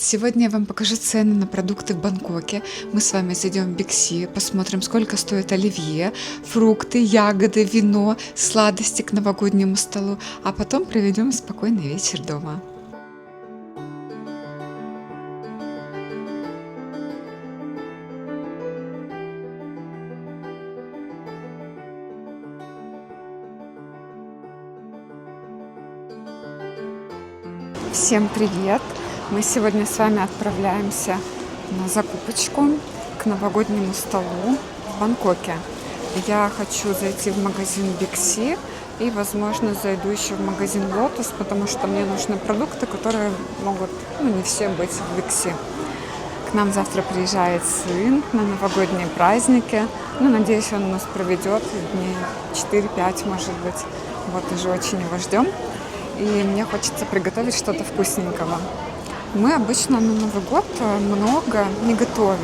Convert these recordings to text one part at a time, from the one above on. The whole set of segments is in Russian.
Сегодня я вам покажу цены на продукты в Бангкоке. Мы с вами зайдем в Биг-Си, посмотрим, сколько стоит оливье, фрукты, ягоды, вино, сладости к новогоднему столу, а потом проведем спокойный вечер дома. Всем привет! Мы сегодня с вами отправляемся на закупочку к новогоднему столу в Бангкоке. Я хочу зайти в магазин Биг-Си и, возможно, зайду еще в магазин Lotus, потому что мне нужны продукты, которые могут, не все быть в Биг-Си. К нам завтра приезжает сын на новогодние праздники. Надеюсь, он нас проведет дней 4-5, может быть. Вот уже очень его ждем. И мне хочется приготовить что-то вкусненького. Мы обычно на Новый год много не готовим,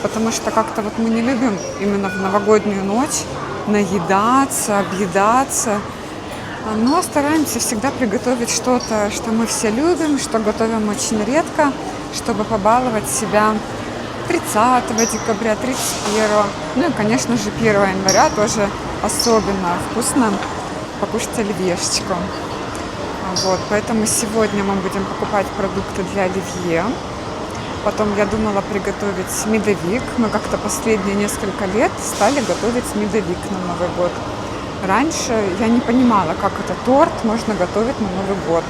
потому что как-то мы не любим именно в новогоднюю ночь наедаться, объедаться. Но стараемся всегда приготовить что-то, что мы все любим, что готовим очень редко, чтобы побаловать себя 30 декабря, 31. И, конечно же, 1 января тоже особенно вкусно покушать оливьешечку. Поэтому сегодня мы будем покупать продукты для оливье. Потом я думала приготовить медовик. Мы как-то последние несколько лет стали готовить медовик на Новый год. Раньше я не понимала, как это торт можно готовить на Новый год.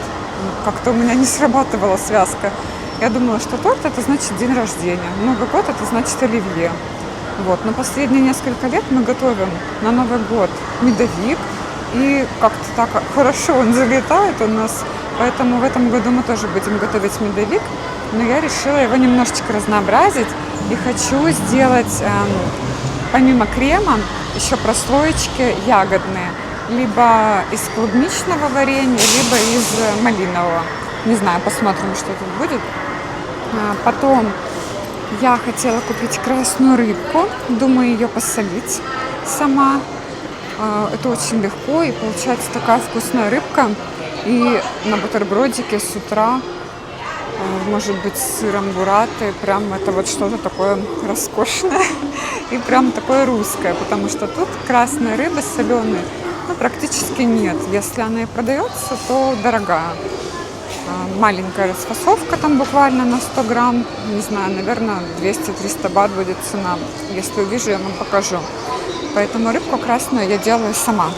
Как-то у меня не срабатывала связка. Я думала, что торт это значит день рождения, Новый год это значит оливье. Но последние несколько лет мы готовим на Новый год медовик. И как-то так хорошо он залетает у нас. Поэтому в этом году мы тоже будем готовить медовик. Но я решила его немножечко разнообразить. И хочу сделать, помимо крема, еще прослоечки ягодные. Либо из клубничного варенья, либо из малинового. Не знаю, посмотрим, что тут будет. Потом я хотела купить красную рыбку. Думаю, ее посолить сама. Это очень легко, и получается такая вкусная рыбка. И на бутербродике с утра, может быть, с сыром бурраты, прям это что-то такое роскошное и прям такое русское, потому что тут красной рыбы соленой практически нет. Если она и продается, то дорогая. Маленькая расфасовка там буквально на 100 грамм, не знаю, наверное, 200-300 бат будет цена. Если увижу, я вам покажу. Поэтому рыбку красную я делаю сама.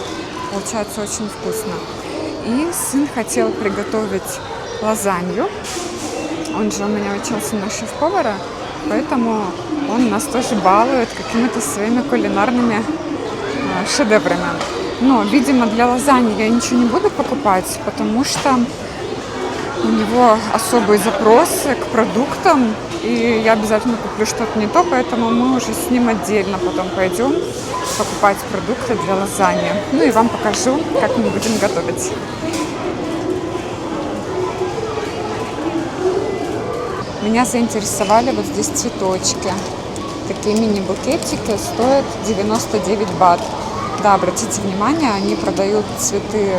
Получается очень вкусно. И сын хотел приготовить лазанью. Он же у меня учился на шеф-повара, поэтому он нас тоже балует какими-то своими кулинарными шедеврами. Но, видимо, для лазаньи я ничего не буду покупать, потому что у него особые запросы к продуктам, и я обязательно куплю что-то не то, поэтому мы уже с ним отдельно потом пойдем покупать продукты для лазаньи. И вам покажу, как мы будем готовить. Меня заинтересовали вот здесь цветочки. Такие мини-букетики стоят 99 бат. Да, обратите внимание, они продают цветы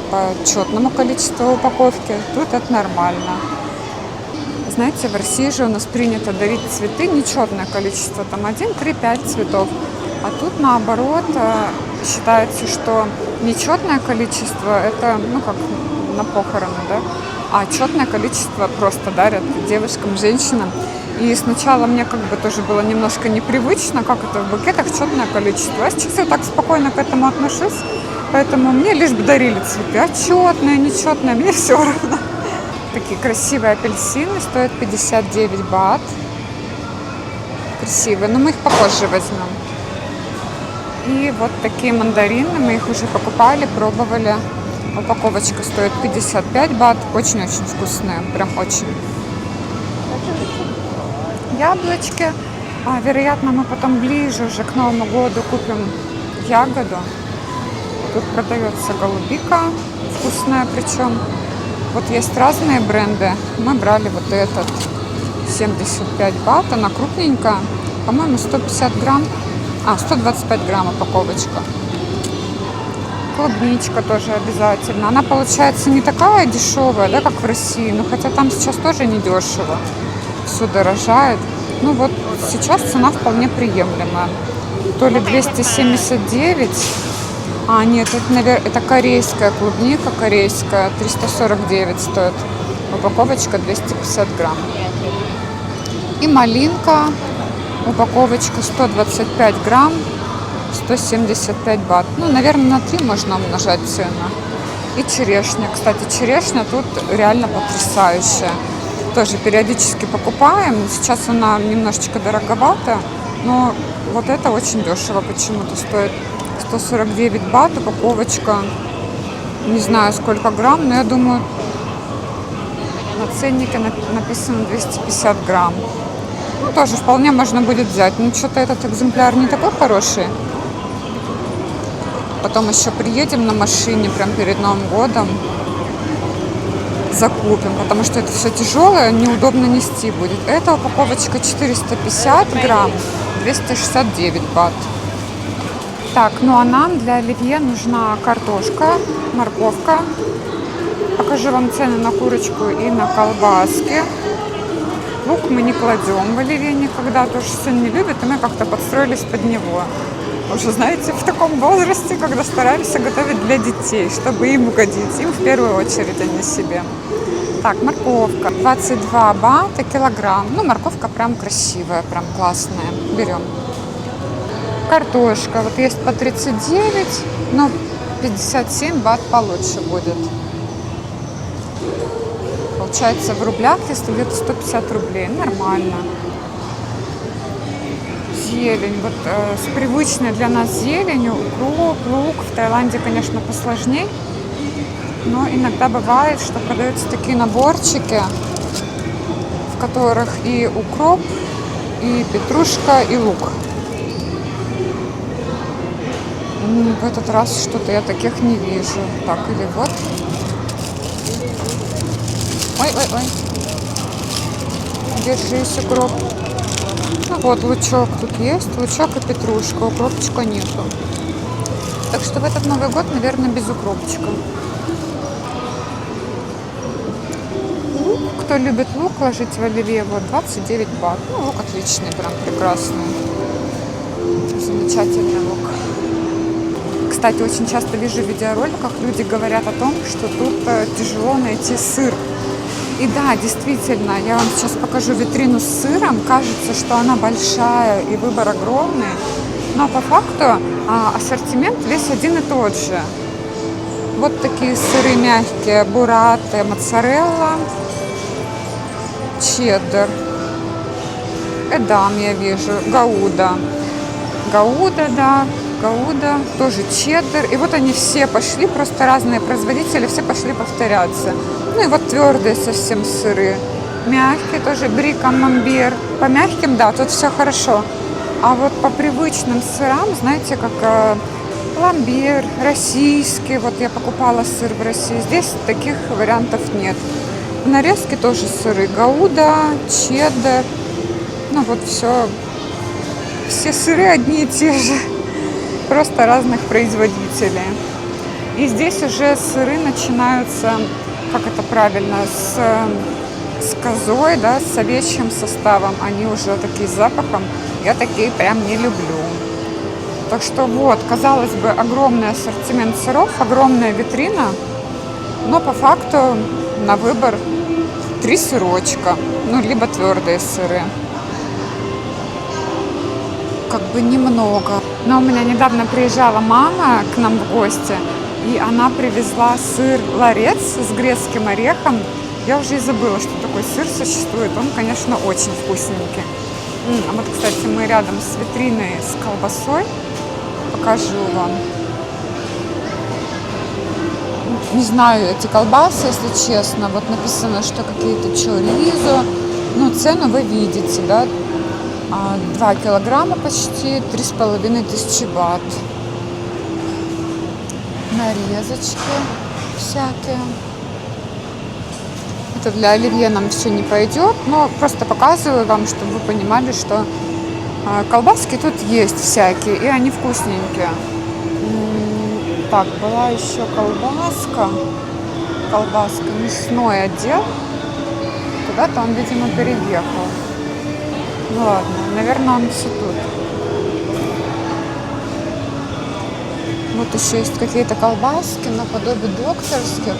по четному количеству упаковки. Тут это нормально. Знаете, в России же у нас принято дарить цветы нечетное количество, там 1, 3, 5 цветов. А тут наоборот считается, что нечетное количество это, как на похороны, да? А четное количество просто дарят девушкам, женщинам. И сначала мне тоже было немножко непривычно, как это в букетах четное количество. А сейчас я так спокойно к этому отношусь. Поэтому мне лишь бы дарили цветы. А четное, нечетное, мне все равно. Такие красивые апельсины стоят 59 бат. Красивые, но мы их попозже возьмем. И вот такие мандарины, мы их уже покупали, пробовали. Упаковочка стоит 55 бат. Очень-очень вкусные, прям очень. Яблочки. Вероятно, мы потом ближе уже к Новому году купим ягоду. Тут продается голубика, вкусная причем. Вот есть разные бренды. Мы брали вот этот, 75 бат, она крупненькая. По-моему, 150 грамм. 125 грамм упаковочка. клубничка тоже обязательно. Она получается не такая дешевая, да, как в России, но хотя там сейчас тоже не дешево. Все дорожает. Ну вот сейчас цена вполне приемлемая. То ли 279. А, нет, это, наверное, это корейская клубника, корейская, 349 стоит. Упаковочка 250 грамм. И малинка, упаковочка 125 грамм, 175 бат. Ну, наверное, на 3 можно умножать цену. И черешня. Кстати, черешня тут реально потрясающая. Тоже периодически покупаем. Сейчас она немножечко дороговата, но вот это очень дешево почему-то стоит. 149 бат, упаковочка. Не знаю, сколько грамм, но я думаю, на ценнике написано 250 грамм. Ну, тоже вполне можно будет взять. Ну, что-то этот экземпляр не такой хороший. Потом еще приедем на машине прям перед Новым годом. Закупим, потому что это все тяжелое, неудобно нести будет. Эта упаковочка 450 грамм, 269 бат. Так, ну а нам для оливье нужна картошка, морковка. Покажу вам цены на курочку и на колбаски. Лук мы не кладем в оливье никогда, тоже сын не любит, и мы как-то подстроились под него. Уже, знаете, в таком возрасте, когда стараемся готовить для детей, чтобы им угодить. Им в первую очередь, а не себе. Так, морковка. 22 бата килограмм. Ну, морковка прям красивая, прям классная. Берем. Картошка. Вот есть по 39, но 57 бат получше будет. Получается в рублях, если где-то 150 рублей. Нормально. Зелень. Вот с привычной для нас зеленью, укроп, лук. В Таиланде, конечно, посложнее. Но иногда бывает, что продаются такие наборчики, в которых и укроп, и петрушка, и лук. В этот раз что-то я таких не вижу. Так, или вот. Ой. Держись, укроп. Ну вот, лучок тут есть. Лучок и петрушка. Укропчика нету. Так что в этот Новый год, наверное, без укропчика. Лук. Кто любит лук, ложите в оливье. Вот, 29 бат. Ну, лук отличный, прям прекрасный. Замечательный лук. Кстати, очень часто вижу в видеороликах, люди говорят о том, что тут тяжело найти сыр. И да, действительно, я вам сейчас покажу витрину с сыром. Кажется, что она большая и выбор огромный. Но по факту ассортимент весь один и тот же. Вот такие сыры мягкие. Буррата, моцарелла, чеддер. Эдам я вижу. Гауда. Гауда, да. Гауда, тоже чеддер. И вот они все пошли, просто разные производители, все пошли повторяться. Ну и вот твердые совсем сыры. Мягкие тоже, бри, камамбер. По мягким, да, тут все хорошо. А вот по привычным сырам, знаете, как ламбер, российский. Вот я покупала сыр в России. Здесь таких вариантов нет. В нарезке тоже сыры. Гауда, чеддер. Ну вот все сыры одни и те же. Просто разных производителей. И здесь уже сыры начинаются, как это правильно, с козой, да, с овечьим составом. Они уже такие с запахом. Я такие прям не люблю. Так что вот, казалось бы, огромный ассортимент сыров, огромная витрина, но по факту на выбор 3 сырочка, ну, либо твердые сыры. Как бы немного. Но у меня недавно приезжала мама к нам в гости, и она привезла сыр ларец с грецким орехом. Я уже и забыла, что такой сыр существует. Он, конечно, очень вкусненький. А вот, кстати, мы рядом с витриной с колбасой. Покажу вам. Не знаю эти колбасы, если честно. Вот написано, что какие-то чоризо. Ну, цену вы видите, да? 2 килограмма почти, 3500 бат. Нарезочки всякие. Это для оливье нам все не пойдет, но просто показываю вам, чтобы вы понимали, что колбаски тут есть всякие, и они вкусненькие. Так, была еще колбаска. Колбаска, мясной отдел. Куда-то он, видимо, переехал. Ну ладно, наверное, он все тут. Вот еще есть какие-то колбаски наподобие докторских.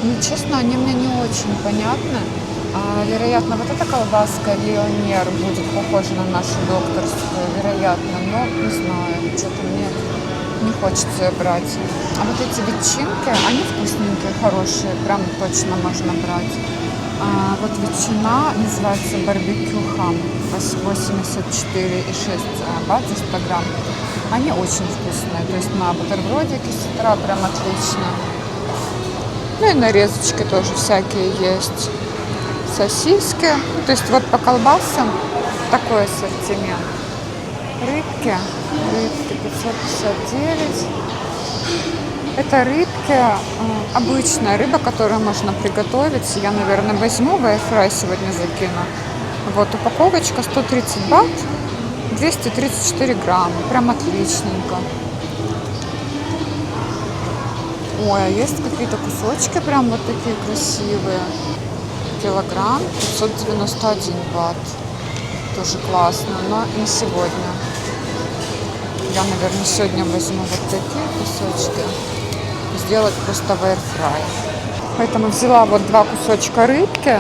Ну, честно, они мне не очень понятны. Вероятно, вот эта колбаска Лионер будет похожа на нашу докторскую, вероятно, но не знаю, что-то мне не хочется ее брать. А вот эти ветчинки, они вкусненькие, хорошие, прям точно можно брать. Вот ветчина называется барбекю хам, 84,6 бат за 100 грамм. Они очень вкусные, то есть на бутербродике с утра прям отлично. Ну и нарезочки тоже всякие есть. Сосиски. То есть вот по колбасам такой ассортимент. Рыбки 559. Это рыбки, обычная рыба, которую можно приготовить. Я, наверное, возьму в airfry сегодня закину. Вот упаковочка 130 бат, 234 грамма. Прям отличненько. Ой, а есть какие-то кусочки прям вот такие красивые. Килограмм 591 бат. Тоже классно, но не сегодня. Я, наверное, сегодня возьму вот такие кусочки. Сделать просто в airfry. Поэтому взяла вот 2 кусочка рыбки.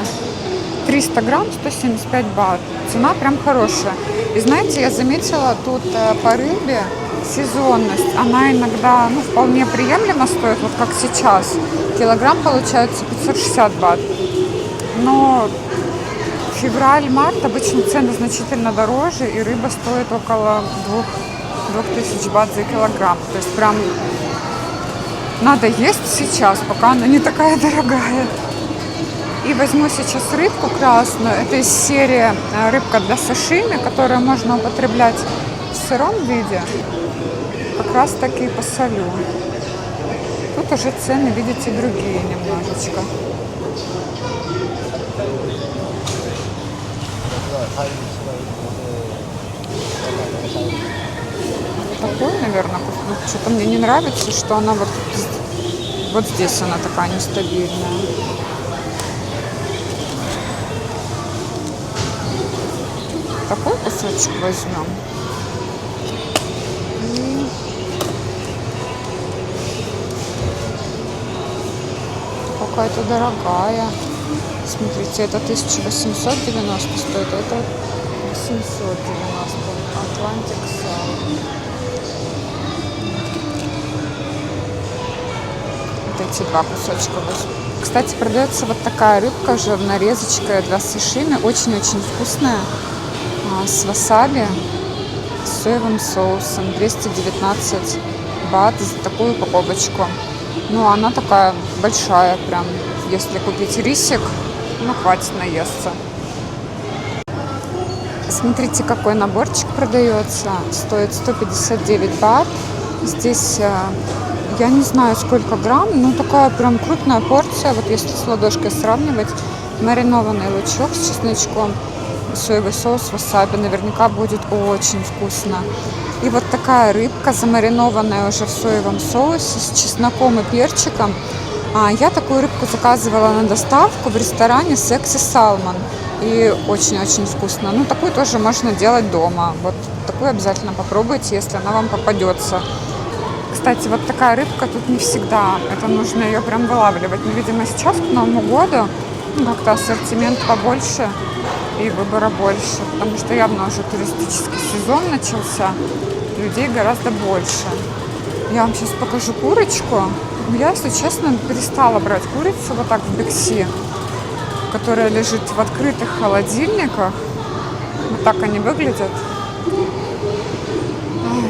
300 грамм, 175 бат. Цена прям хорошая. И знаете, я заметила тут по рыбе сезонность. Она иногда, вполне приемлемо стоит, вот как сейчас. Килограмм получается 560 бат. Но февраль-март обычно цены значительно дороже, и рыба стоит около 2000 бат за килограмм. То есть прям надо есть сейчас, пока она не такая дорогая. И возьму сейчас рыбку красную. Это из серии рыбка для сашими, которую можно употреблять в сыром виде. Как раз таки и посолю. Тут уже цены, видите, другие немножечко. Такой, наверное, что-то мне не нравится, что она вот здесь она такая нестабильная. Такой кусочек возьмем. И какая-то дорогая. Смотрите, это 1890 стоит, а это 890. Атлантик Сал. Вот эти 2 кусочка возьму. Кстати, продается вот такая рыбка уже в нарезочке для сашими. Очень-очень вкусная. С васаби, с соевым соусом. 219 бат за такую упаковочку. Ну, она такая большая прям. Если купить рисик, хватит наесться. Смотрите, какой наборчик продается. Стоит 159 бат. Здесь, я не знаю, сколько грамм, но такая прям крупная порция. Вот если с ладошкой сравнивать, маринованный лучок с чесночком, соевый соус, васаби, наверняка будет очень вкусно. И вот такая рыбка, замаринованная уже в соевом соусе с чесноком и перчиком. Я такую рыбку заказывала на доставку в ресторане Sexy Salmon. И очень-очень вкусно. Такую тоже можно делать дома. Вот такую обязательно попробуйте, если она вам попадется. Кстати, вот такая рыбка тут не всегда. Это нужно ее прям вылавливать. Но, видимо, сейчас к Новому году как-то ассортимент побольше и выбора больше. Потому что явно уже туристический сезон начался. Людей гораздо больше. Я вам сейчас покажу курочку. Я, если честно, перестала брать курицу вот так в Бикси, которая лежит в открытых холодильниках. Вот так они выглядят.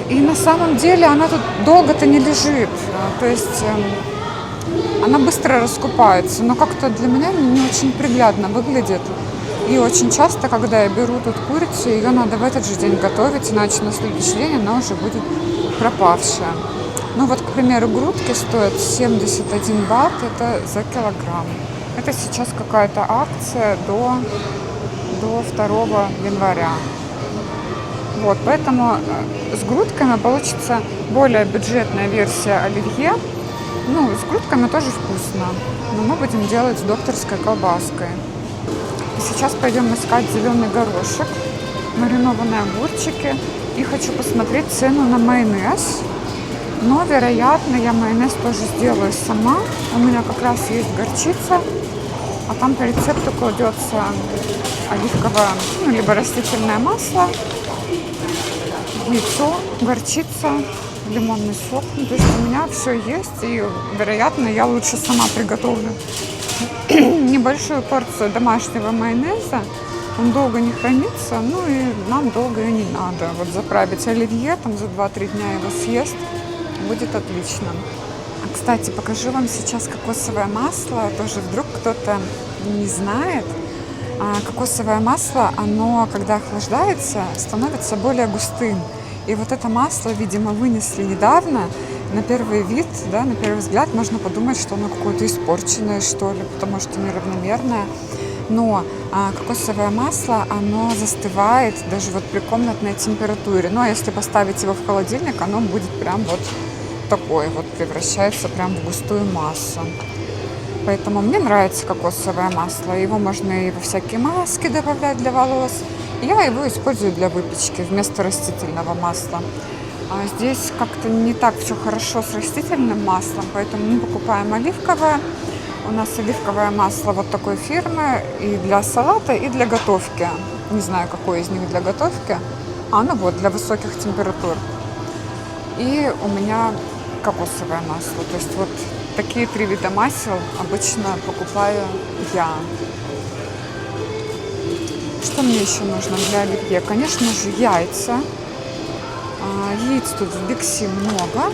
И на самом деле она тут долго-то не лежит. То есть она быстро раскупается. Но как-то для меня не очень приглядно выглядит. И очень часто, когда я беру тут курицу, ее надо в этот же день готовить, иначе на следующий день она уже будет пропавшая. Вот, к примеру, грудки стоят 71 бат, это за килограмм. Это сейчас какая-то акция до 2 января. Вот, поэтому с грудками получится более бюджетная версия оливье. Ну, с грудками тоже вкусно, но мы будем делать с докторской колбаской. И сейчас пойдем искать зеленый горошек, маринованные огурчики. И хочу посмотреть цену на майонез. Но, вероятно, я майонез тоже сделаю сама. У меня как раз есть горчица, а там по рецепту кладется оливковое, ну, либо растительное масло, яйцо, горчица, лимонный сок. Ну, то есть у меня все есть, и, вероятно, я лучше сама приготовлю небольшую порцию домашнего майонеза. Он долго не хранится, ну и нам долго и не надо. Вот заправить оливье, там за 2-3 дня его съест, будет отлично. А, кстати, покажу вам сейчас кокосовое масло. Тоже вдруг кто-то не знает. Кокосовое масло, оно, когда охлаждается, становится более густым. И вот это масло, видимо, вынесли недавно. На первый вид, да, на первый взгляд можно подумать, что оно какое-то испорченное, что ли, потому что неравномерное. Но кокосовое масло, оно застывает даже вот при комнатной температуре. Ну, а если поставить его в холодильник, оно будет прям вот такое вот, превращается прям в густую массу. Поэтому мне нравится кокосовое масло. Его можно и во всякие маски добавлять для волос. Я его использую для выпечки вместо растительного масла. А здесь как-то не так все хорошо с растительным маслом, поэтому мы покупаем оливковое. У нас оливковое масло вот такой фирмы и для салата, и для готовки. Не знаю, какое из них для готовки. Ну вот, для высоких температур. И у меня кокосовое масло. То есть вот такие 3 вида масел обычно покупаю я. Что мне еще нужно для оливье? Конечно же, яйца. Яиц тут в Бикси много.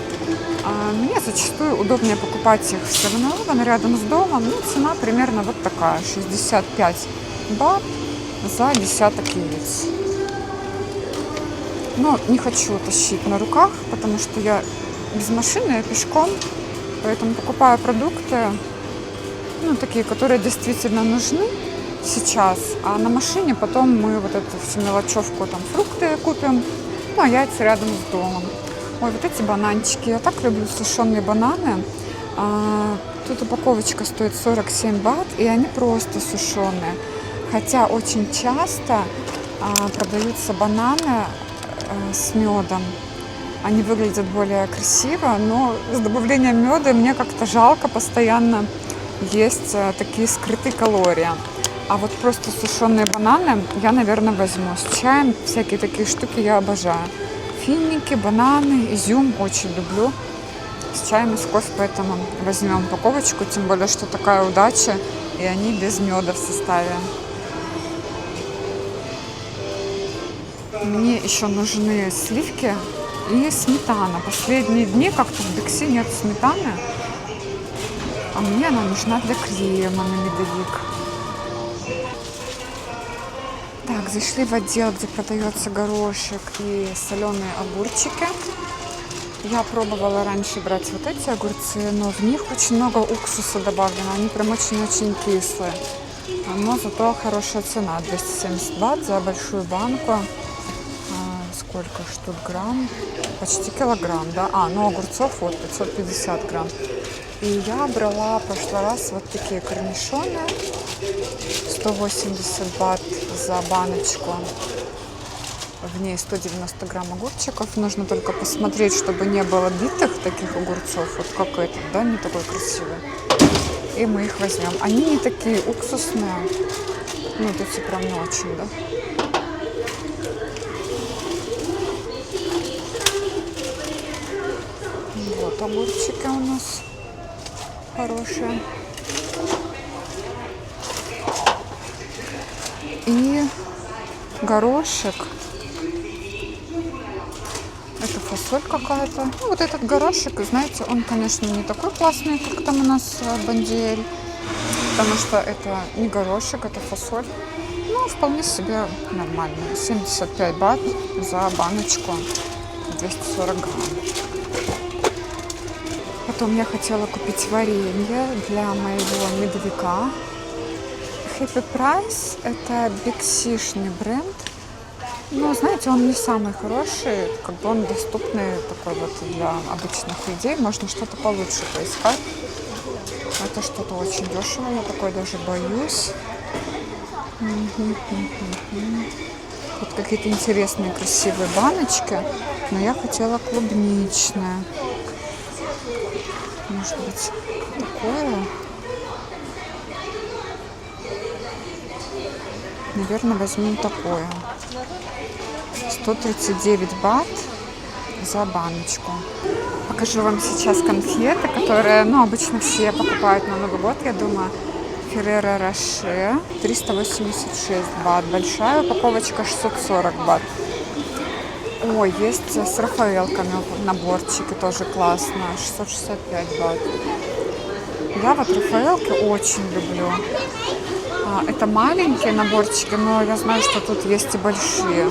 Мне зачастую удобнее покупать их в 7-Eleven рядом с домом. Ну, цена примерно вот такая. 65 бат за десяток яиц. Но не хочу тащить на руках, потому что я без машины, я пешком. Поэтому покупаю продукты, ну, такие, которые действительно нужны сейчас. А на машине потом мы вот эту всю мелочевку, там, фрукты купим. Ну, а яйца рядом с домом. Ой, вот эти бананчики. Я так люблю сушеные бананы. Тут упаковочка стоит 47 бат, и они просто сушеные. Хотя очень часто продаются бананы с медом. Они выглядят более красиво, но с добавлением меда мне как-то жалко постоянно есть такие скрытые калории. А вот просто сушеные бананы я, наверное, возьму. С чаем всякие такие штуки я обожаю. Финики, бананы, изюм очень люблю. С чаем и с кофе, поэтому возьмем упаковочку. Тем более, что такая удача, и они без меда в составе. Мне еще нужны сливки и сметана. Последние дни как-то в Бикси нет сметаны. А мне она нужна для крема на медовик. Так, зашли в отдел, где продается горошек и соленые огурчики. Я пробовала раньше брать вот эти огурцы, но в них очень много уксуса добавлено. Они прям очень-очень кислые. Но зато хорошая цена. 270 бат за большую банку. Сколько штук грамм? Почти килограмм, да? Ну огурцов вот 550 грамм. И я брала в прошлый раз вот такие корнишоны. 180 бат за баночку. В ней 190 грамм огурчиков. Нужно только посмотреть, чтобы не было битых таких огурцов. Вот как этот, да, не такой красивый. И мы их возьмем. Они не такие уксусные. Ну, вот эти прям не очень, да. Вот огурчики у нас хорошие. И горошек. Это фасоль какая-то. Ну, вот этот горошек, знаете, он, конечно, не такой классный, как там у нас бондюэль. Потому что это не горошек, это фасоль. Ну, вполне себе нормально. 75 бат за баночку 240 грамм. Потом я хотела купить варенье для моего медовика. Happy Price – это биксишный бренд. Ну, знаете, он не самый хороший, как бы он доступный такой вот для обычных людей. Можно что-то получше поискать. Это что-то очень дешево, я такой даже боюсь. Вот какие-то интересные, красивые баночки, но я хотела клубничное. Может быть, такое? Наверное, возьму такое. 139 бат за баночку. Покажу вам сейчас конфеты, которые, ну, обычно все покупают на Новый год, я думаю. Ферреро Роше 386 бат. Большая упаковочка 640 бат. Ой, есть с рафаэлками наборчики, тоже классно. 665 бат. Я вот рафаэлки очень люблю. Это маленькие наборчики, но я знаю, что тут есть и большие.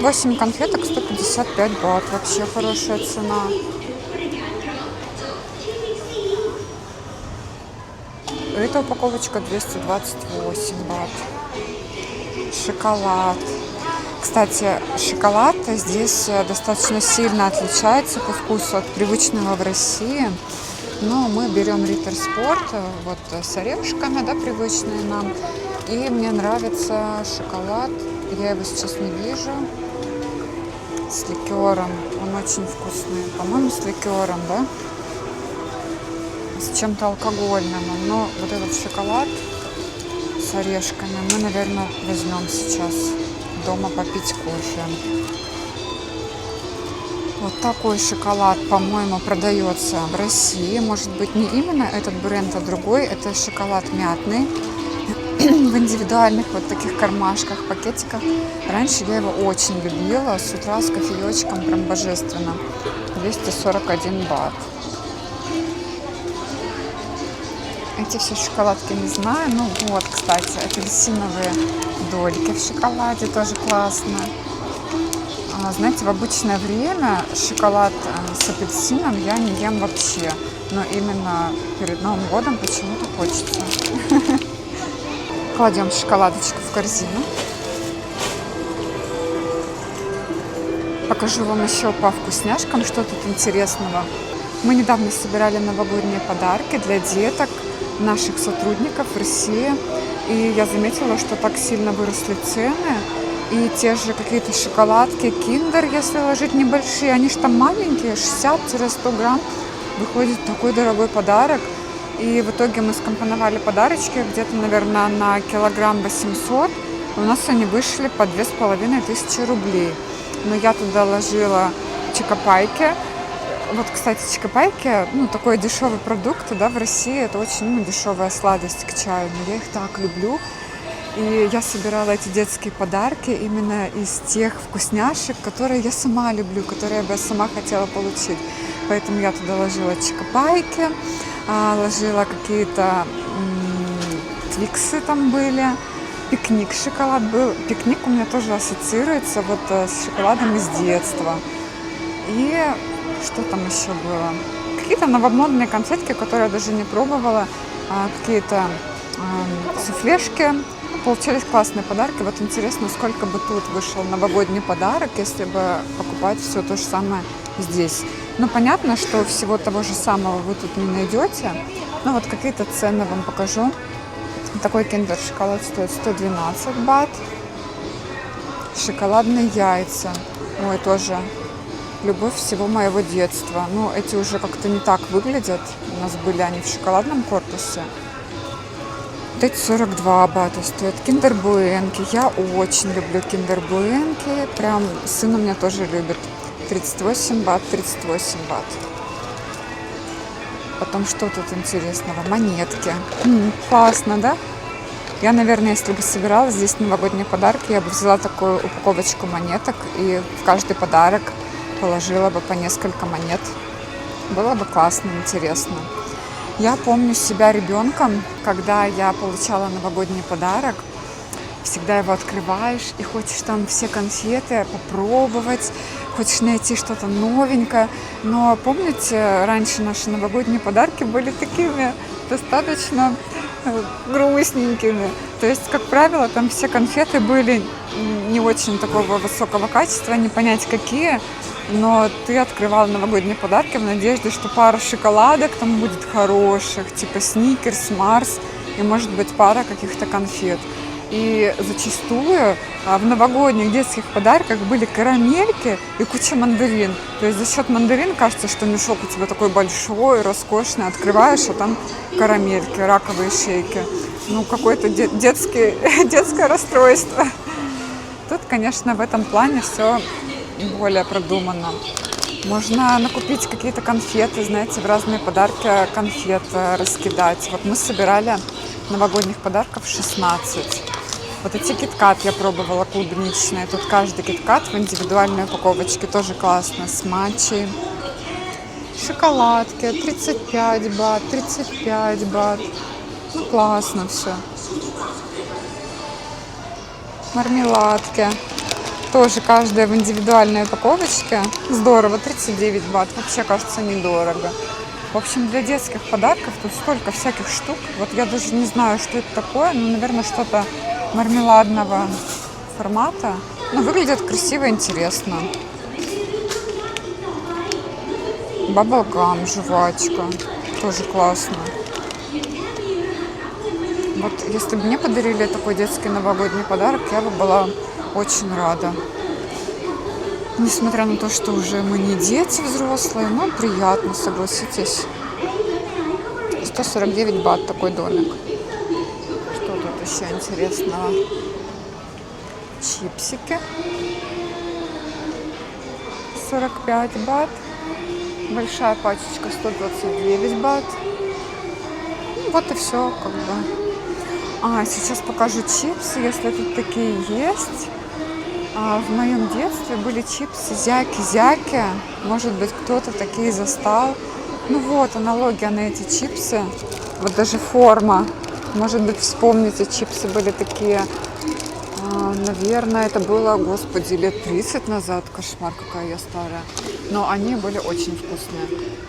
8 конфеток 155 бат. Вообще хорошая цена. Эта упаковочка 228 бат. Шоколад. Кстати, шоколад здесь достаточно сильно отличается по вкусу от привычного в России. Но мы берем Риттер Спорт, вот с орешками, да, привычные нам. И мне нравится шоколад. Я его сейчас не вижу. С ликером. Он очень вкусный. По-моему, с ликером, да? С чем-то алкогольным. Но вот этот шоколад с орешками мы, наверное, возьмем сейчас дома попить кофе. Вот такой шоколад, по-моему, продается в России. Может быть, не именно этот бренд, а другой. Это шоколад мятный в индивидуальных вот таких кармашках, пакетиках. Раньше я его очень любила. С утра с кофеечком прям божественно. 241 бат. Эти все шоколадки не знаю. Ну вот, кстати, апельсиновые дольки в шоколаде тоже классно. Знаете, в обычное время шоколад с апельсином я не ем вообще. Но именно перед Новым годом почему-то хочется. Кладем шоколадочку в корзину. Покажу вам еще по вкусняшкам, что тут интересного. Мы недавно собирали новогодние подарки для деток, наших сотрудников в России. И я заметила, что так сильно выросли цены. И те же какие-то шоколадки, киндер, если ложить небольшие, они же там маленькие, 60-100 грамм. Выходит такой дорогой подарок. И в итоге мы скомпоновали подарочки где-то, наверное, на килограмм 800. У нас они вышли по 2500 рублей. Но я туда ложила чокопайки. Вот, кстати, чокопайки, ну, такой дешевый продукт, да, в России это очень, дешевая сладость к чаю. Но я их так люблю. И я собирала эти детские подарки именно из тех вкусняшек, которые я сама люблю, которые я сама хотела получить. Поэтому я туда ложила чокопайки, ложила какие-то твиксы там были, пикник шоколад был. Пикник у меня тоже ассоциируется вот с шоколадом из детства. И что там еще было? Какие-то новомодные конфетки, которые я даже не пробовала, какие-то суфлешки. Получились классные подарки. Вот интересно, сколько бы тут вышел новогодний подарок, если бы покупать все то же самое здесь. Ну, понятно, что всего того же самого вы тут не найдете. Но вот какие-то цены вам покажу. Такой киндер шоколад стоит 112 бат. Шоколадные яйца. Ой, тоже любовь всего моего детства. Ну, эти уже как-то не так выглядят. У нас были они в шоколадном корпусе. Вот эти 42 бата стоят. Киндер Буэнки. Я очень люблю киндер Буэнки. Прям сын у меня тоже любит. 38 бат, 38 бат. Потом что тут интересного? Монетки. Классно, да? Я, наверное, если бы собирала здесь новогодние подарки, я бы взяла такую упаковочку монеток и в каждый подарок положила бы по несколько монет. Было бы классно, интересно. Я помню себя ребенком, когда я получала новогодний подарок. Всегда его открываешь и хочешь там все конфеты попробовать, хочешь найти что-то новенькое. Но помните, раньше наши новогодние подарки были такими достаточно грустненькими. То есть, как правило, там все конфеты были не очень такого высокого качества, не понять какие, но ты открывал новогодние подарки в надежде, что пара шоколадок там будет хороших, типа Сникерс, Марс, и может быть пара каких-то конфет. И зачастую в новогодних детских подарках были карамельки и куча мандарин. То есть за счет мандарин кажется, что мешок у тебя такой большой, роскошный. Открываешь, а там карамельки, раковые шейки. Ну, какое-то детское расстройство. Тут, конечно, в этом плане все более продуманно. Можно накупить какие-то конфеты, знаете, в разные подарки конфет раскидать. Вот мы собирали новогодних подарков 16. Вот эти киткат я пробовала клубничные. Тут каждый киткат в индивидуальной упаковочке. Тоже классно. С матчей. Шоколадки. 35 бат, 35 бат. Ну, классно все. Мармеладки. Тоже каждая в индивидуальной упаковочке. Здорово. 39 бат. Вообще, кажется, недорого. В общем, для детских подарков тут столько всяких штук. Вот я даже не знаю, что это такое. Ну, наверное, что-то мармеладного формата. Но выглядит красиво и интересно. Баблгам, жвачка. Тоже классно. Вот если бы мне подарили такой детский новогодний подарок, я бы была очень рада. Несмотря на то, что уже мы не дети взрослые, но приятно, согласитесь. 149 бат такой домик. Что тут еще интересного? Чипсики. 45 бат. Большая пачечка 129 бат. Ну, вот и все, как бы. Сейчас покажу чипсы, если тут такие есть. В моем детстве были чипсы зяки-зяки. Может быть, кто-то такие застал. Ну вот, аналогия на эти чипсы. Вот даже форма. Может быть, вспомните, чипсы были такие. Наверное, это было, господи, лет 30 назад. Кошмар, какая я старая. Но они были очень вкусные.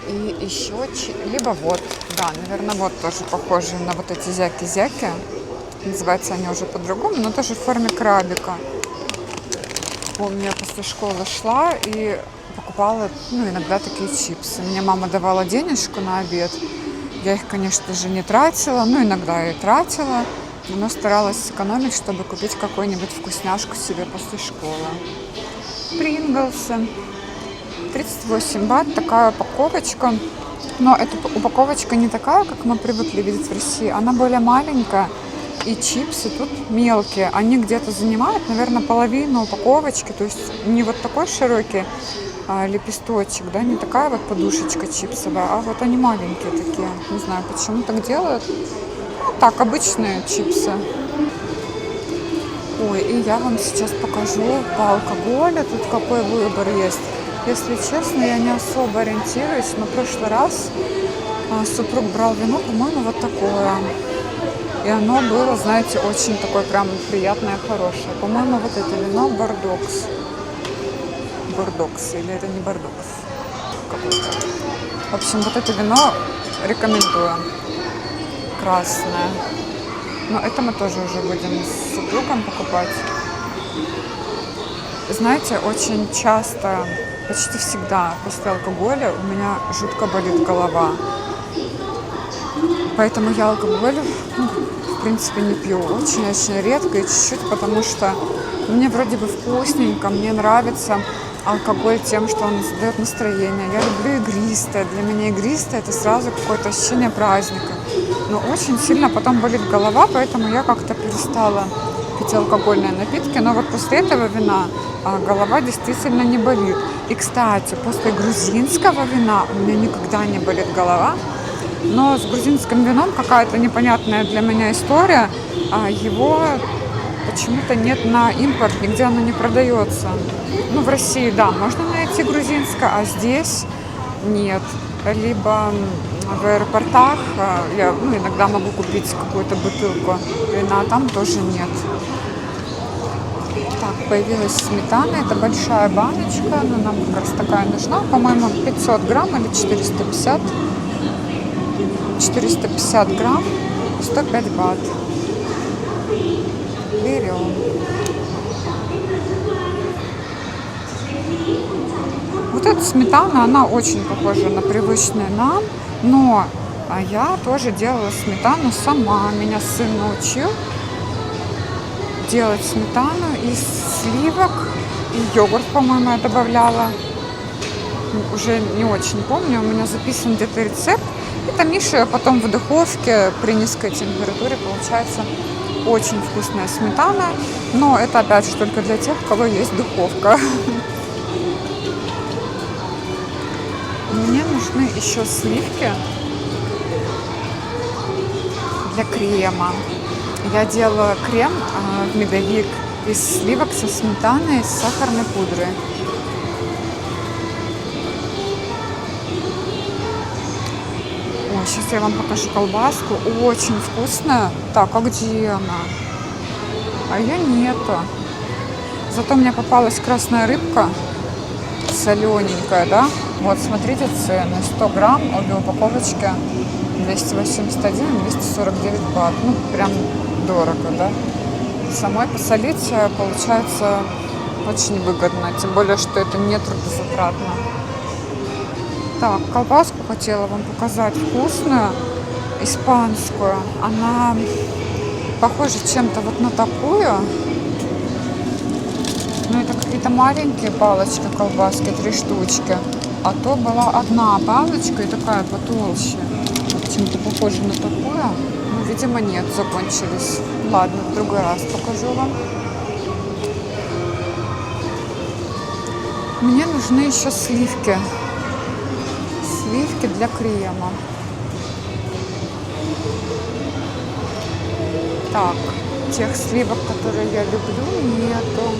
И еще, либо вот, да, наверное, вот тоже похожие на вот эти зяки-зяки. Называются они уже по-другому, но тоже в форме крабика. Помню, я после школы шла и покупала, иногда такие чипсы. Мне мама давала денежку на обед. Я их, конечно же, не тратила, иногда и тратила, но старалась сэкономить, чтобы купить какую-нибудь вкусняшку себе после школы. Принглсы. 38 бат, такая упаковочка. Но эта упаковочка не такая, как мы привыкли видеть в России. Она более маленькая. И чипсы тут мелкие. Они где-то занимают, наверное, половину упаковочки. То есть не вот такой широкий лепесточек, да, не такая вот подушечка чипсовая, а вот они маленькие такие. Не знаю, почему так делают. Так, обычные чипсы. Ой, и я вам сейчас покажу по алкоголю. Тут какой выбор есть. Если честно, я не особо ориентируюсь. Но в прошлый раз супруг брал вино, по-моему, вот такое. И оно было, знаете, очень такое прям приятное, хорошее. По-моему, вот это вино Бордокс. Бордокс, или это не Бордокс какой-то. В общем, вот это вино рекомендую. Красное. Но это мы тоже уже будем с супругом покупать. Знаете, очень часто, почти всегда после алкоголя у меня жутко болит голова. Поэтому я алкоголь, в принципе, не пью. Очень-очень редко и чуть-чуть, потому что мне вроде бы вкусненько, мне нравится алкоголь тем, что он создает настроение. Я люблю игристое. Для меня игристое — это сразу какое-то ощущение праздника. Но очень сильно потом болит голова, поэтому я как-то перестала пить алкогольные напитки. Но вот после этого вина голова действительно не болит. И, кстати, после грузинского вина у меня никогда не болит голова. Но с грузинским вином какая-то непонятная для меня история. Его почему-то нет на импорт, нигде оно не продается. В России, да, можно найти грузинское, а здесь нет. Либо в аэропортах я иногда могу купить какую-то бутылку вина, а там тоже нет. Так, появилась сметана, это большая баночка, но нам как раз такая нужна, по-моему, 500 грамм или 450 грамм. 105 бат. Берем. Вот эта сметана, она очень похожа на привычную нам, но я тоже делала сметану сама. Меня сын научил делать сметану из сливок и йогурт, по-моему, я добавляла. Уже не очень помню, у меня записан где-то рецепт. И томишь ее потом в духовке при низкой температуре. Получается очень вкусная сметана. Но это опять же только для тех, у кого есть духовка. Мне нужны еще сливки для крема. Я делала крем в медовик из сливок со сметаной, с сахарной пудрой. Ой, сейчас я вам покажу колбаску. Очень вкусная. Так, а где она? А ее нету. Зато мне попалась красная рыбка. Солененькая, да? Вот, смотрите цены. 100 грамм, обе упаковочки 281 и 249 бат. Ну, прям дорого, да? Самой посолить получается очень выгодно. Тем более, что это не трудозатратно. Так, колбаску хотела вам показать. Вкусную, испанскую. Она похожа чем-то вот на такую. Ну, это какие-то маленькие палочки колбаски, 3 штучки. А то была одна палочка и такая потолще. Чем-то похоже на такую. Ну, видимо, нет, закончились. Ладно, в другой раз покажу вам. Мне нужны еще сливки. Сливки для крема. Так, тех сливок, которые я люблю, нету.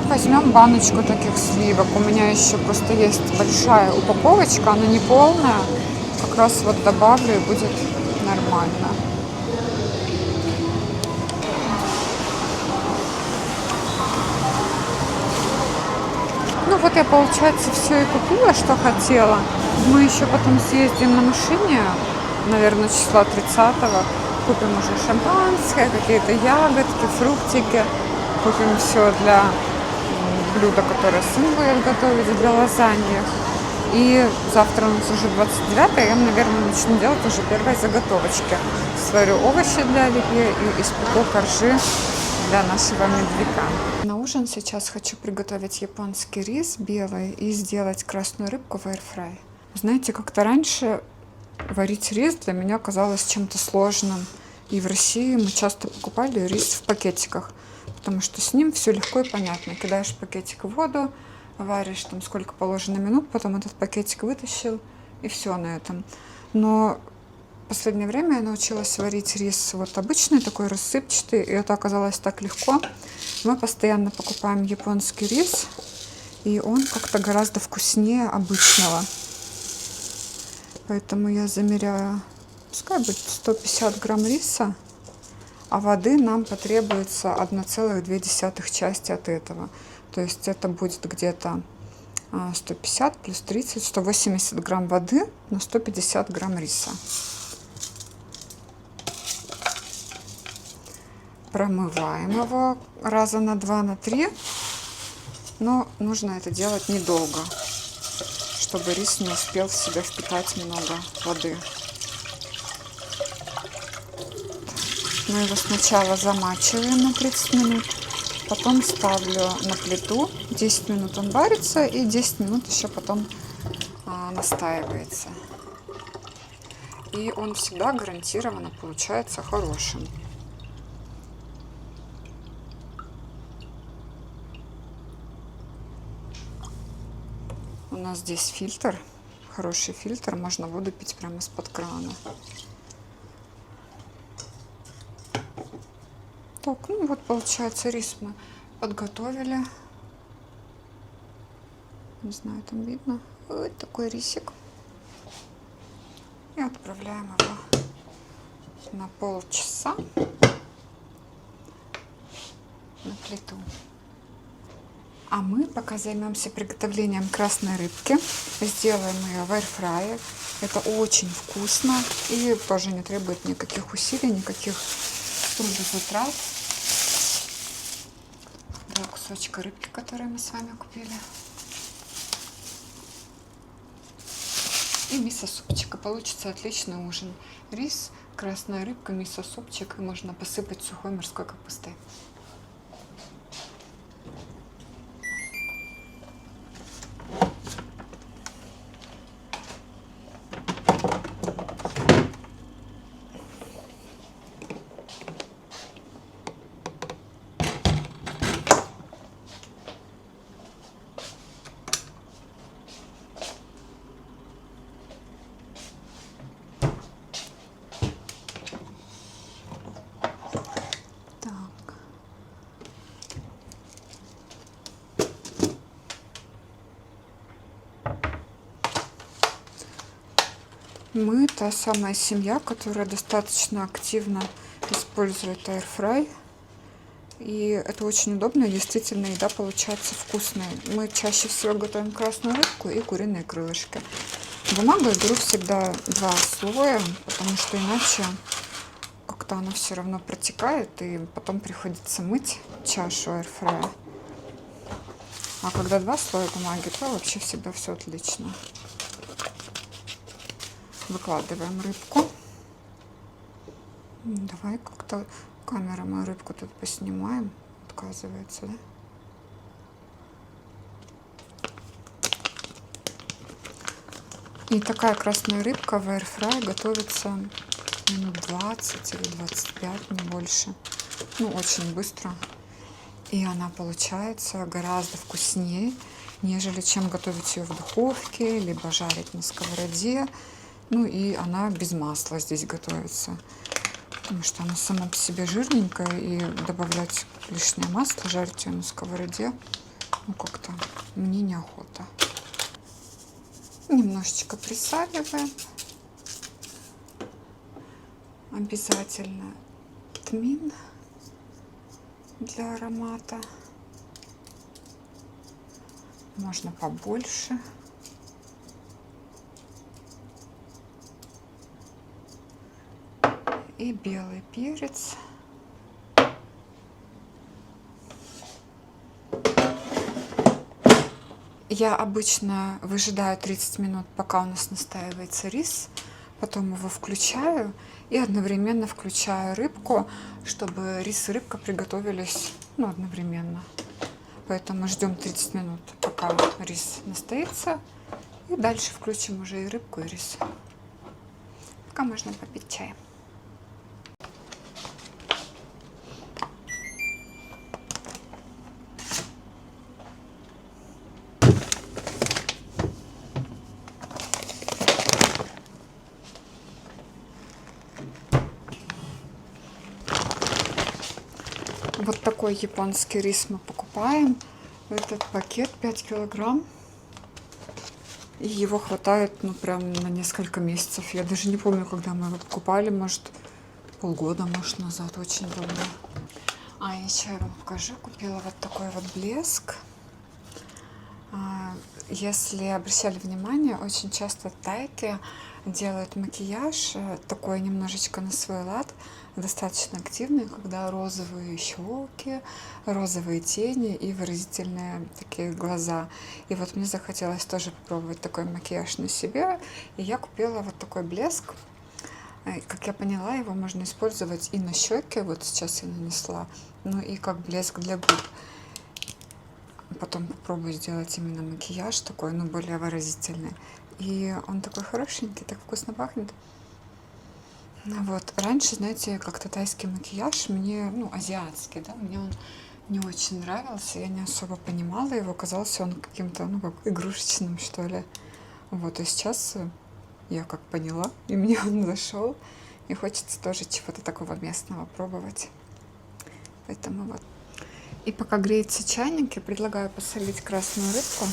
Возьмем баночку таких сливок. У меня еще просто есть большая упаковочка, она не полная. Как раз вот добавлю и будет нормально. Ну вот я, получается, все и купила, что хотела. Мы еще потом съездим на машине, наверное, числа 30-го. Купим уже шампанское, какие-то ягодки, фруктики. Купим все для блюда, которое сын будет готовить, для лазаньи. И завтра у нас уже 29-е, я, наверное, начну делать уже первые заготовочки. Сварю овощи для оливье и испеку коржи для нашего медвяка. На ужин сейчас хочу приготовить японский рис белый и сделать красную рыбку в аирфрай. Знаете, как-то раньше варить рис для меня казалось чем-то сложным. И в России мы часто покупали рис в пакетиках, потому что с ним все легко и понятно. Кидаешь пакетик в воду, варишь там сколько положено минут, потом этот пакетик вытащил, и все на этом. Но в последнее время я научилась варить рис вот обычный, такой рассыпчатый, и это оказалось так легко. Мы постоянно покупаем японский рис, и он как-то гораздо вкуснее обычного. Поэтому я замеряю, пускай будет 150 грамм риса, а воды нам потребуется 1,2 части от этого. То есть это будет где-то 150 плюс 30, 180 грамм воды на 150 грамм риса. Промываем его раза на 2-3, но нужно это делать недолго, чтобы рис не успел в себя впитать много воды. Мы его сначала замачиваем на 30 минут, потом ставлю на плиту, 10 минут он варится и 10 минут еще потом настаивается. И он всегда гарантированно получается хорошим. У нас здесь фильтр, хороший фильтр, можно воду пить прямо из-под крана. Так, ну вот получается рис мы подготовили. Не знаю, там видно. Вот такой рисик. И отправляем его на полчаса на плиту. А мы пока займемся приготовлением красной рыбки. Сделаем ее в аирфрае. Это очень вкусно и тоже не требует никаких усилий, никаких трудозатрат. Два кусочка рыбки, которые мы с вами купили. И мисо-супчика. Получится отличный ужин. Рис, красная рыбка, мисо-супчик. И можно посыпать сухой морской капустой. Мы та самая семья, которая достаточно активно использует аирфрай. И это очень удобно, и действительно еда получается вкусной. Мы чаще всего готовим красную рыбку и куриные крылышки. Бумагу я беру всегда 2 слоя, потому что иначе как-то она все равно протекает, и потом приходится мыть чашу аирфрая. А когда 2 слоя бумаги, то вообще всегда все отлично. Выкладываем рыбку. Давай как-то камера мою рыбку тут поснимаем. Отказывается, да? И такая красная рыбка в аирфрае готовится минут 20 или 25, не больше. Ну, очень быстро. И она получается гораздо вкуснее, нежели чем готовить ее в духовке, либо жарить на сковороде. Ну и она без масла здесь готовится, потому что она сама по себе жирненькая, и добавлять лишнее масло, жарить ее на сковороде, ну как-то мне неохота. Немножечко присаливаем. Обязательно тмин для аромата. Можно побольше. И белый перец. Я обычно выжидаю 30 минут, пока у нас настаивается рис, потом его включаю и одновременно включаю рыбку, чтобы рис и рыбка приготовились, ну, одновременно. Поэтому ждем 30 минут, пока рис настоится, и дальше включим уже и рыбку, и рис. Пока можно попить чай. Вот такой японский рис мы покупаем. Этот пакет 5 килограмм. И его хватает, ну, прям на несколько месяцев. Я даже не помню, когда мы его покупали. Может, полгода, может, назад. Очень давно. А еще я вам покажу. Купила вот такой вот блеск. Если обращали внимание, очень часто тайки делают макияж такой немножечко на свой лад, достаточно активный, когда розовые щеки, розовые тени и выразительные такие глаза. И вот мне захотелось тоже попробовать такой макияж на себе, и я купила вот такой блеск. Как я поняла, его можно использовать и на щеки, вот сейчас я нанесла, ну и как блеск для губ. Потом попробую сделать именно макияж такой, ну, более выразительный. И он такой хорошенький, так вкусно пахнет. Вот. Раньше, знаете, как-то тайский макияж мне, ну, азиатский, да, мне он не очень нравился. Я не особо понимала его. Казался он каким-то, ну, как игрушечным, что ли. Вот. И сейчас я как поняла, и мне он зашел. И хочется тоже чего-то такого местного пробовать. Поэтому вот. И пока греется чайник, я предлагаю посолить красную рыбку.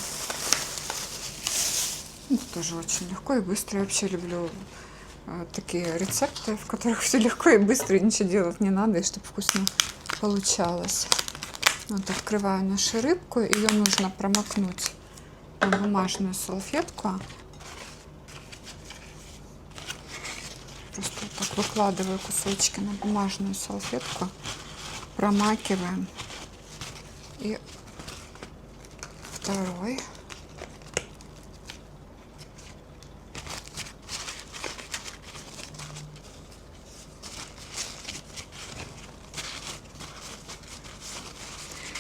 Это тоже очень легко и быстро. Я вообще люблю такие рецепты, в которых все легко и быстро, и ничего делать не надо, и чтобы вкусно получалось. Вот открываю нашу рыбку. Ее нужно промокнуть на бумажную салфетку. Просто вот так выкладываю кусочки на бумажную салфетку, промакиваем. И второй.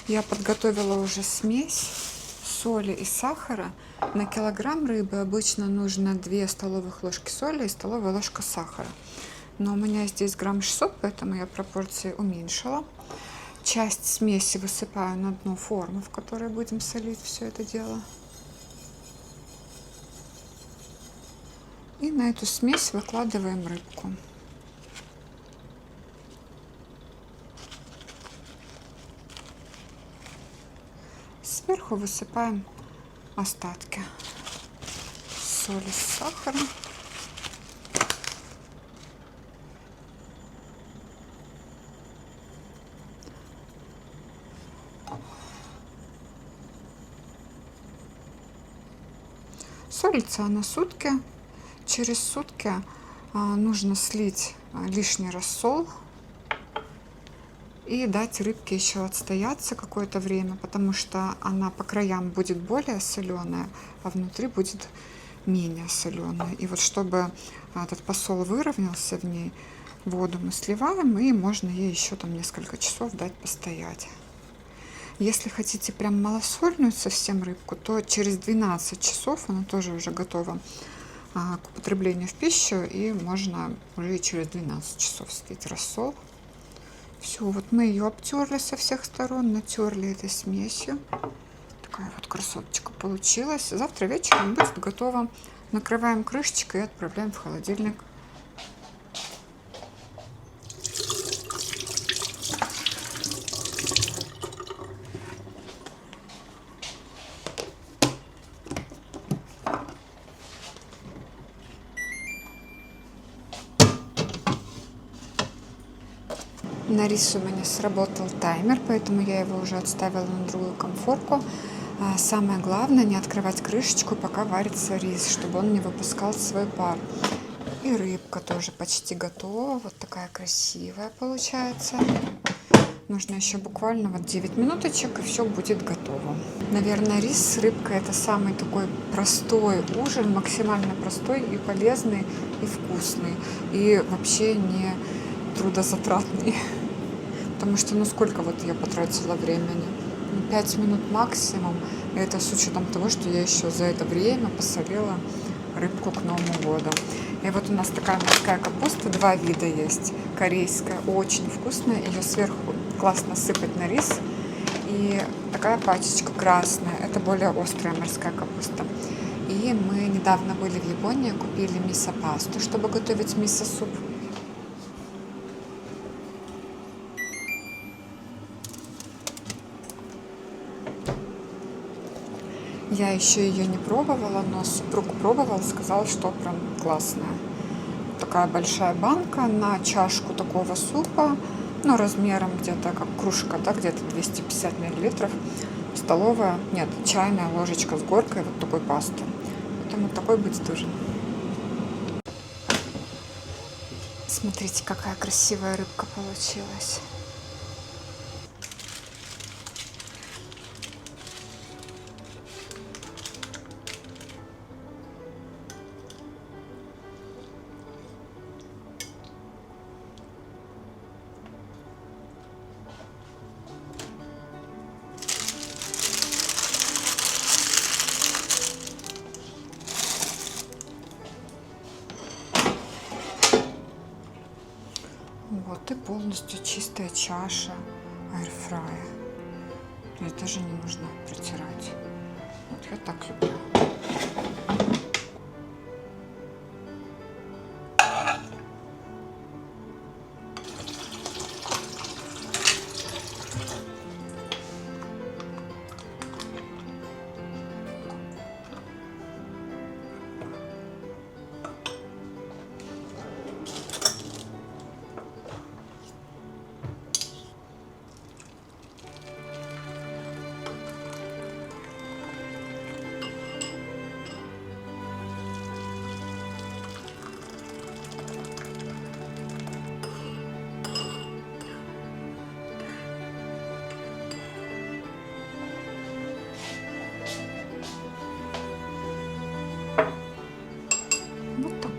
Я подготовила уже смесь соли и сахара. На килограмм рыбы обычно нужно 2 столовых ложки соли и столовая ложка сахара. Но у меня здесь грамм 600, поэтому я пропорции уменьшила. Часть смеси высыпаю на дно формы, в которой будем солить все это дело. И на эту смесь выкладываем рыбку. Сверху высыпаем остатки соли с сахаром. Солится она сутки. Через сутки нужно слить лишний рассол и дать рыбке еще отстояться какое-то время, потому что она по краям будет более соленая, а внутри будет менее соленая. И вот чтобы этот посол выровнялся в ней, воду мы сливаем, и можно ей еще там несколько часов дать постоять. Если хотите прям малосольную совсем рыбку, то через 12 часов она тоже уже готова к употреблению в пищу, и можно уже через 12 часов слить рассол. Все, вот мы ее обтерли со всех сторон, натерли этой смесью. Такая вот красоточка получилась. Завтра вечером будет готово. Накрываем крышечкой и отправляем в холодильник. На рис у меня сработал таймер, поэтому я его уже отставила на другую конфорку. Самое главное не открывать крышечку, пока варится рис, чтобы он не выпускал свой пар. И рыбка тоже почти готова. Вот такая красивая получается. Нужно еще буквально вот 9 минуточек, и все будет готово. Наверное, рис с рыбкой — это самый такой простой ужин, максимально простой и полезный, и вкусный, и вообще не трудозатратный. Потому что, ну сколько вот я потратила времени? 5 минут максимум. И это с учетом того, что я еще за это время посолила рыбку к Новому году. И вот у нас такая морская капуста, 2 вида есть. Корейская, очень вкусная. Ее сверху классно сыпать на рис. И такая пачечка красная. Это более острая морская капуста. И мы недавно были в Японии, купили мисо-пасту, чтобы готовить мисо-суп. Я еще ее не пробовала, но супруг пробовал, сказал, что прям классная. Такая большая банка на чашку такого супа, ну, размером где-то как кружка, да, где-то 250 миллилитров. Столовая, нет, чайная ложечка с горкой вот такой пасты. Поэтому такой будет ужин. Смотрите, какая красивая рыбка получилась. Вот и полностью чистая чаша аирфрая. То есть даже не нужно протирать. Вот я так люблю.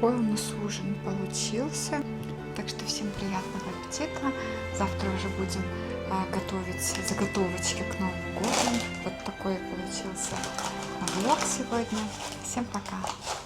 такой у нас ужин получился. Так что всем приятного аппетита. Завтра уже будем готовить заготовочки к Новому году. Вот такой получился влог сегодня. Всем пока!